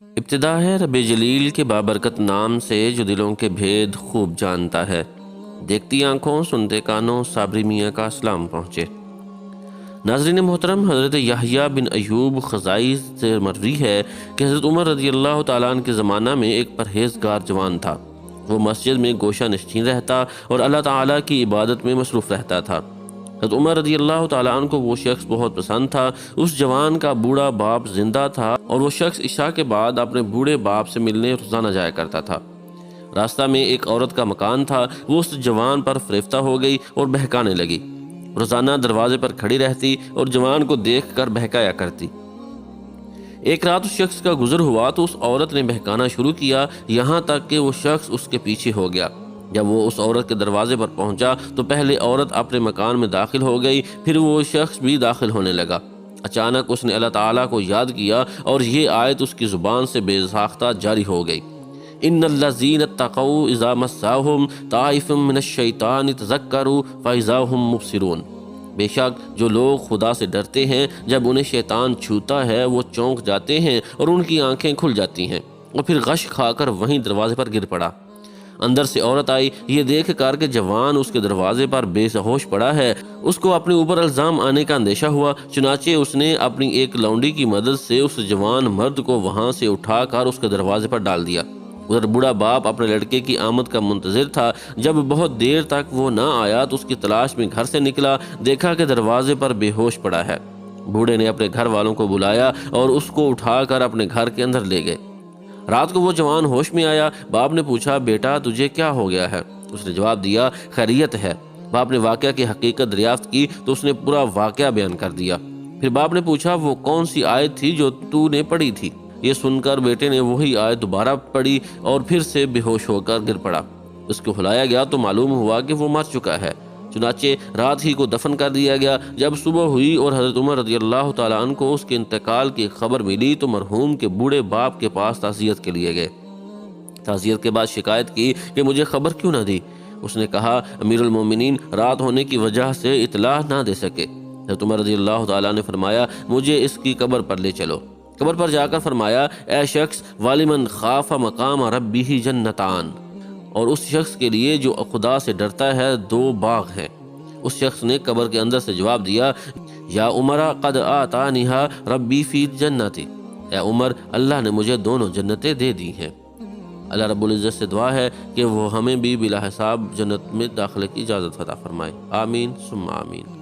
ابتدا ہے رب جلیل کے بابرکت نام سے جو دلوں کے بھید خوب جانتا ہے۔ دیکھتی آنکھوں سنتے کانوں صابری میاں کا سلام پہنچے۔ ناظرین محترم، حضرت یحییٰ بن ایوب خزائی سے مروی ہے کہ حضرت عمر رضی اللہ تعالیٰ عنہ کے زمانہ میں ایک پرہیزگار جوان تھا۔ وہ مسجد میں گوشہ نشین رہتا اور اللہ تعالیٰ کی عبادت میں مصروف رہتا تھا۔ حضرت عمر رضی اللہ تعالیٰ عنہ کو وہ شخص بہت پسند تھا۔ اس جوان کا بوڑھا باپ زندہ تھا اور وہ شخص عشاء کے بعد اپنے بوڑھے باپ سے ملنے روزانہ جایا کرتا تھا۔ راستہ میں ایک عورت کا مکان تھا، وہ اس جوان پر فریفتہ ہو گئی اور بہکانے لگی۔ روزانہ دروازے پر کھڑی رہتی اور جوان کو دیکھ کر بہکایا کرتی۔ ایک رات اس شخص کا گزر ہوا تو اس عورت نے بہکانا شروع کیا، یہاں تک کہ وہ شخص اس کے پیچھے ہو گیا۔ جب وہ اس عورت کے دروازے پر پہنچا تو پہلے عورت اپنے مکان میں داخل ہو گئی، پھر وہ شخص بھی داخل ہونے لگا۔ اچانک اس نے اللہ تعالیٰ کو یاد کیا اور یہ آیت اس کی زبان سے بے ساختہ جاری ہو گئی۔ ان الذین اتقوا اذا مسهم طائف من الشیطان تذکروا فاذا هم مبصرون۔ بے شک جو لوگ خدا سے ڈرتے ہیں، جب انہیں شیطان چھوتا ہے وہ چونک جاتے ہیں اور ان کی آنکھیں کھل جاتی ہیں، اور پھر غش کھا کر وہیں دروازے پر گر پڑا۔ اندر سے عورت آئی، یہ دیکھ کر کہ جوان اس کے دروازے پر بے ہوش پڑا ہے، اس کو اپنے اوپر الزام آنے کا اندیشہ ہوا۔ چنانچہ اس نے اپنی ایک لونڈی کی مدد سے اس جوان مرد کو وہاں سے اٹھا کر اس کے دروازے پر ڈال دیا۔ ادھر بوڑھا باپ اپنے لڑکے کی آمد کا منتظر تھا۔ جب بہت دیر تک وہ نہ آیا تو اس کی تلاش میں گھر سے نکلا، دیکھا کہ دروازے پر بے ہوش پڑا ہے۔ بوڑھے نے اپنے گھر والوں کو بلایا اور اس کو اٹھا کر اپنے گھر کے اندر لے گئے۔ رات کو وہ جوان ہوش میں آیا۔ باپ نے پوچھا، بیٹا تجھے کیا ہو گیا ہے؟ اس نے جواب دیا، خیریت ہے۔ باپ نے واقعہ کی حقیقت دریافت کی تو اس نے پورا واقعہ بیان کر دیا۔ پھر باپ نے پوچھا، وہ کون سی آیت تھی جو تو نے پڑھی تھی؟ یہ سن کر بیٹے نے وہی آیت دوبارہ پڑھی اور پھر سے بے ہوش ہو کر گر پڑا۔ اس کو ہلایا گیا تو معلوم ہوا کہ وہ مر چکا ہے۔ چنانچہ رات ہی کو دفن کر دیا گیا۔ جب صبح ہوئی اور حضرت عمر رضی اللہ تعالیٰ عنہ کو اس کے انتقال کی خبر ملی تو مرحوم کے بوڑھے باپ کے پاس تعزیت کے لیے گئے۔ تعزیت کے بعد شکایت کی کہ مجھے خبر کیوں نہ دی؟ اس نے کہا، امیر المومنین رات ہونے کی وجہ سے اطلاع نہ دے سکے۔ حضرت عمر رضی اللہ تعالیٰ نے فرمایا، مجھے اس کی قبر پر لے چلو۔ قبر پر جا کر فرمایا، اے شخص، وَلِمَنْ خَافَ مَقَامَ رَبِّهِ جَنَّتَانِ، اور اس شخص کے لیے جو خدا سے ڈرتا ہے 2 باغ ہیں۔ اس شخص نے قبر کے اندر سے جواب دیا، یا عمر قد آتانیہا ربی فی جنتی، اے عمر اللہ نے مجھے دونوں جنتیں دے دی ہیں۔ اللہ رب العزت سے دعا ہے کہ وہ ہمیں بھی بلا حساب جنت میں داخلے کی اجازت عطا فرمائے، آمین ثم آمین۔